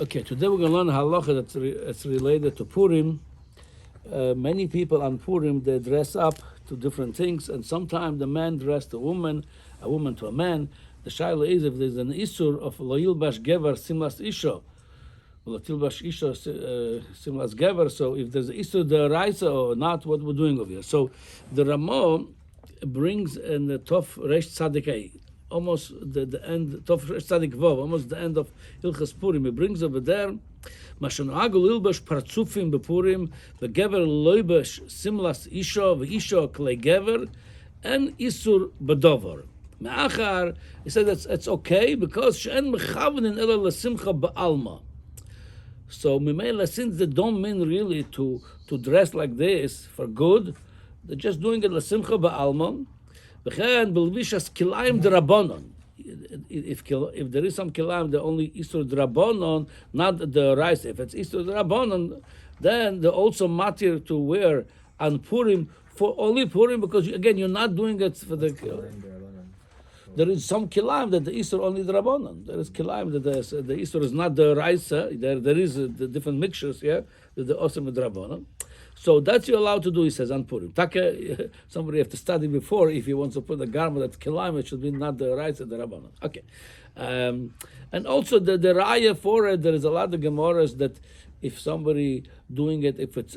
Okay, today we're going to learn a halacha that's related to Purim. Many people on Purim, they dress up to different things, and sometimes the man dressed a woman to a man. The shaila is if there's an isur of lo yilbash gever simlas isha, lo tilbash isha simlas gever. So if there's an isur the raisa or not, what we're doing over here. So the Ramah brings in the Tov Resh Tzadikei, almost the end, Tov Tzadik Vov, almost the end of Hilchas Purim. He brings over there, Mashanagul Ilbash Partzufim bePurim, Begever Loibash Simlas Isha, Veisha Klei Gever, and Isur Bedover. Me'achar, he said it's okay because She'en Mechavenin Ela L'Simcha Ba'alma. So Mimela, since they don't mean really to dress like this for good, they're just doing it L'Simcha Ba'alma. If there is some kilayim, the only isur drabonon, not the rice. If it's isur drabonon, then they're also matir to wear on Purim for only Purim because again you're not doing it for the. There is some kilayim that the isur only drabonon. There is kilayim that the isur is not the rice. There is the different mixtures. Yeah, the osam drabonon. So that's you're allowed to do, he says, on Purim. Somebody have to study before if he wants to put a garment that's kilayim, it should be not the rights of the Rabbanon. Okay. And also the raya for it, there is a lot of Gemaras that if somebody doing it, if it's,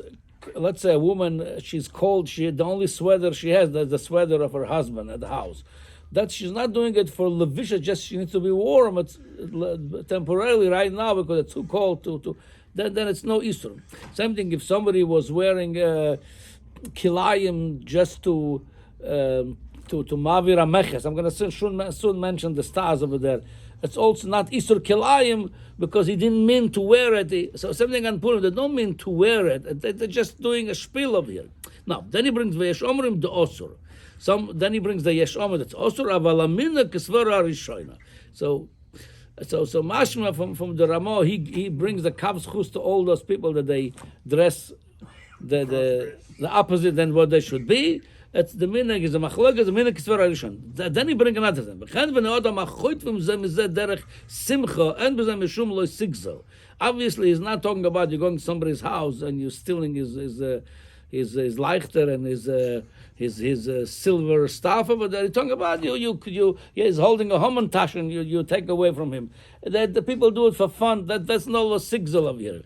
let's say a woman, she's cold, the only sweater she has, that's the sweater of her husband at the house. That she's not doing it for levisha, just she needs to be warm. It's temporarily right now because it's too cold to then it's no isur. Same thing if somebody was wearing kilayim just to mavir ameches. I'm going to soon mention the stars over there. It's also not isur kilayim because he didn't mean to wear it. So something on Purim, they don't mean to wear it. They're just doing a spiel over here. Now, then he brings v'yesh omrim the osur. Then he brings the yesh omer that's osur avalamina kisvara rishoina. So Mashma from the Ramah, he brings the kav zchus to all those people that they dress the opposite than what they should be. It's the minhag is the machlok is the minhag kisvar rishon. Then he brings another thing. B'chen v'neodam achoyt v'mzeh mizeh derech simcha and b'zeh mishum lo sigzel. Obviously, he's not talking about you going to somebody's house and you're stealing his leichter and his silver staff over there. He's talking about he's holding a homontash and you take away from him. That the people do it for fun. That's no sigzel of here.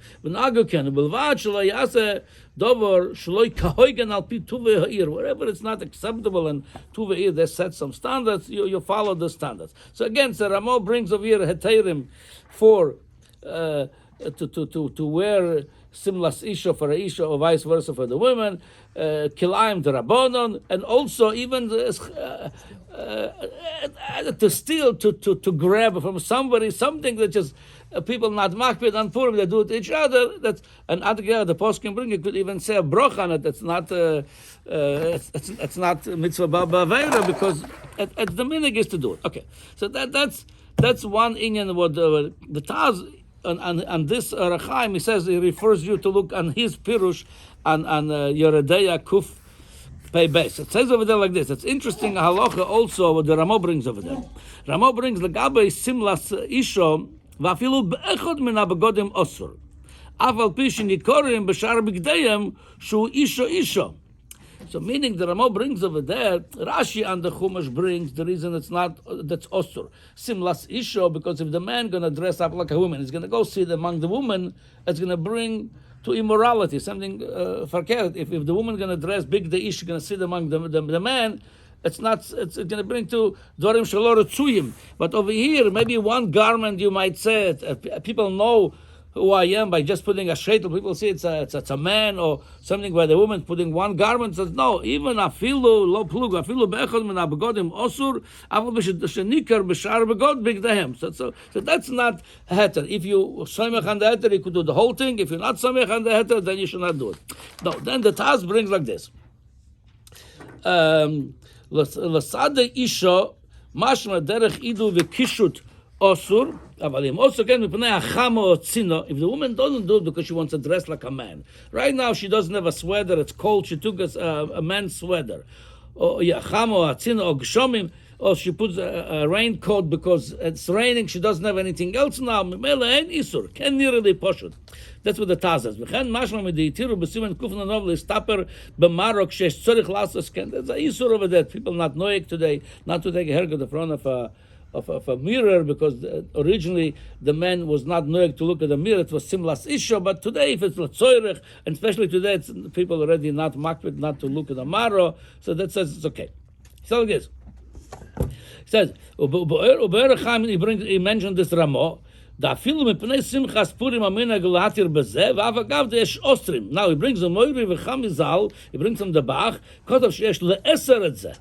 Wherever it's not acceptable and tuveir, they set some standards. You follow the standards. So again, Ramah brings over here heterim for to wear simlas isha for a isha or vice versa for the women, kilayim the rabbanon, and also even to steal, to grab from somebody something that just people not makpid on Purim, they do it to each other. That's and the post can bring. You could even say a broch on it. That's not it's not mitzvah ba'avera because at the minhag is to do it. Okay, so that's one inyan. What the Taz. On this Rechaim, he says he refers you to look on his pirush on Yeredeya Kuf Pei Beis. It says over there like this. It's interesting halacha also what the Ramah brings over there. Ramah brings legabe simlas isho vafilu beechod min habegodim osur aval pi shenikorim b'shar bigdeihem shu isho. So meaning the Ramah brings over there, Rashi and the Chumash brings the reason it's not, that's osur. Simlas isho, because if the man going to dress up like a woman, he's going to go sit among the women, it's going to bring to immorality, something verkehrt. If the woman going to dress big, the ish going to sit among the man, it's going to bring to dvarim shalor tzuyim. But over here, maybe one garment you might say, people know who I am by just putting a sheitel. People see it's a man or something where the woman putting one garment. Says no, even afilu lo plug afilu beechad min habegodim osur afilu b'shenikar b'shar begod bigdahem. So that's not heter. If you samech on the heter, you could do the whole thing. If you're not samech on the heter, then you should not do it. No, then the Taz brings like this. L'sade isha mashma derech idu v'kishut osur. Also, if the woman doesn't do it because she wants to dress like a man, right now she doesn't have a sweater, it's cold, she took a man's sweater, or or she puts a raincoat because it's raining, she doesn't have anything else now. Memela ain't isur. Ken nirli poshut. That's what the Taz says. V'chen mashma meditiru b'simen kufna nov l'staper b'marok shesh tzorich lasas ken. There's a isur over there. People not knowing today, not to take a haircut in front of a mirror, because originally the man was not knowing to look at the mirror. It was simlas isha, but today if it's l'tzoirich, and especially today, it's, people already not makbid not to look at the maro, so that says it's okay. So it is. He says, he mentioned this Ramo. Now he brings the Moiri v'Chamizal, he brings them the Bach,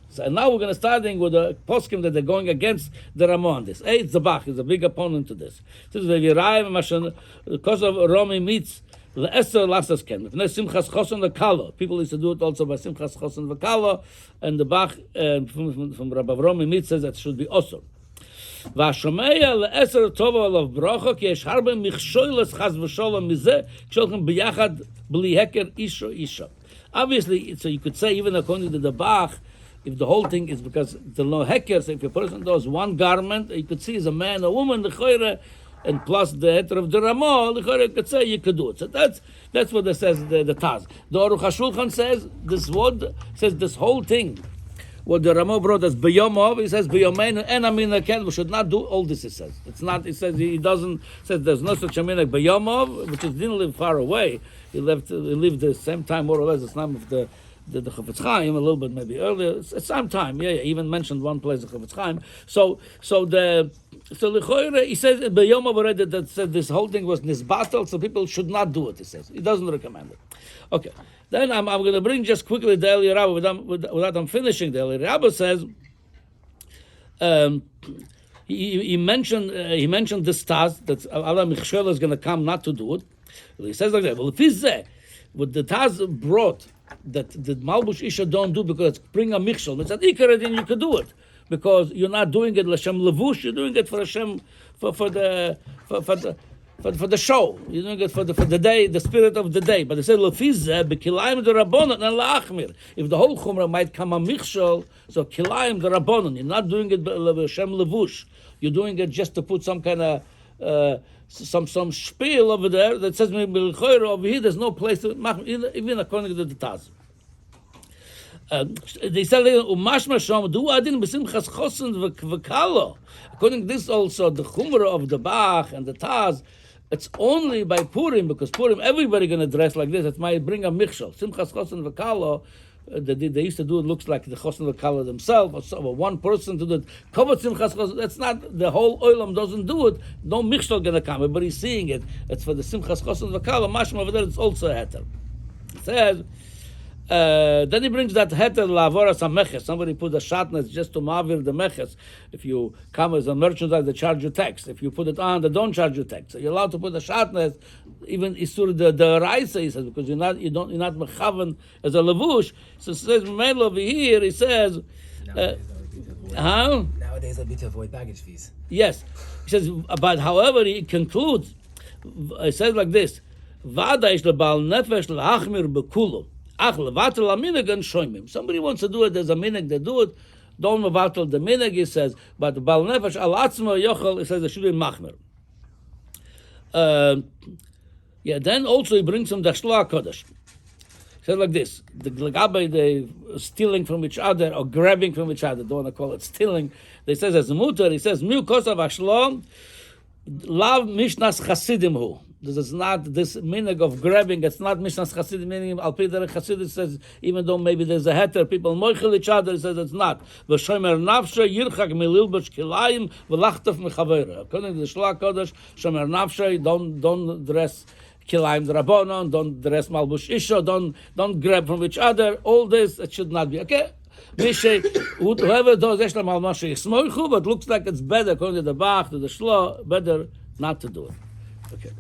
so now we're going to start with the poskim that they're going against the Ramo on this. It's the Bach, he's a big opponent to this. This is because of Romi meets Le'eser lasas ken. Simchas choson v'kalo. People used to do it also by Simchas choson v'kalo, and the Bach from Rabbi Romi meets says that should be also. והשומע לעשר טובה עליו ברכה, כי יש הרבה מכשולת חס ושלום מזה, כשהולכים ביחד בלי הכר איש או אישה. Obviously, so you could say, even according to the Bach, if the whole thing is because the no heker, so if a person does one garment, you could see as a man, a woman, the choire, and plus the heter of the Ramah, the choire could say you could do it. So that's what it says, the Taz. The Aruch HaShulchan says, this word, says this whole thing, what the Ramah brought as B'yomov, he says B'yomeinu en amina ken. We should not do all this. He says it's not. He says he doesn't. Says there's no such a minhag B'yomov, which is didn't live far away. He lived the same time more or less. The time of the Chofetz Chaim, a little bit maybe earlier. It's the same time. Yeah. He even mentioned one place the Chofetz Chaim. So the L'choire, he says B'yomov already that said this whole thing was nisbatal, so people should not do it. He says he doesn't recommend it. Okay. Then I'm going to bring just quickly the Eli Rabba without I'm finishing. The Eli Rabba says he mentioned this Taz that Allah Michshel is going to come not to do it. He says like that. Well, if he's there, what the Taz brought that the Malbush Isha don't do because it's bring a Michshel, it's an Ikar, then you could do it because you're not doing it l'Hashem Levush, you're doing it for Hashem for the show, you're doing it for the day, the spirit of the day. But they said Lefizeh bekilayim the Rabbanon and la'achmir. If the whole chumrah might come a michshol, so kilayim the Rabbanon. You're not doing it Hashem levush. You're doing it just to put some kind of some spiel over there that says over here. There's no place to even according to the Taz. They said umashma shom du adin b'simchas chosen v'kalo. According to this also the chumrah of the Bach and the Taz. It's only by Purim, because Purim, everybody going to dress like this. It might bring a michshel. Simchas chosen v'kalo, they used to do it, looks like the chosen v'kalo themselves, or one person to do it. Covered simchas chosen, that's not, the whole oilam doesn't do it. No michshel going to come. Everybody's seeing it. It's for the simchas chosen v'kalo. Mashma over there, it's also a heter. It says, then he brings that heter la'avoras ha-meches. Somebody put a shatnez just to mavir the meches. If you come as a merchandise, they charge you tax. If you put it on, they don't charge you tax. So you're allowed to put a shatnez, even isur the raisa, he says, because you're not mechaven as a levush. So it says over here, he says, nowadays it'll be to avoid baggage fees. Yes, he says, but however he concludes, he says like this: Vada ish lebal nefesh la'achmir b'kulo. Somebody wants to do it, there's a minhag, they do it. Don't mevatel the minhag, he says. But bal nefesh al atzma yochel, he says there should be machmer. Then also he brings some dashla kodesh. He says like this: the Glagabe, they stealing from each other or grabbing from each other. Don't want to call it stealing. They says as mutar. He says mil kosav ashlom lav mishnas chasidim hu. This is not this minhag of grabbing. It's not Mishnas Chasidim, meaning Al Pi Derech Chassidus says, even though maybe there's a heter, people moichel each other, it says it's not. V'shomer nafshe yirchak mililbosh kilayim v'lachtaf mechavera. According to the Shla Kodesh, shomer nafshe, don't dress kilayim drabonon, don't dress malbush isha, don't grab from each other. All this, it should not be. Okay? Whoever does Eshlam al Moshe Yismoichu, but looks like it's better, according to the Bach, to the Shla, better not to do it. Okay.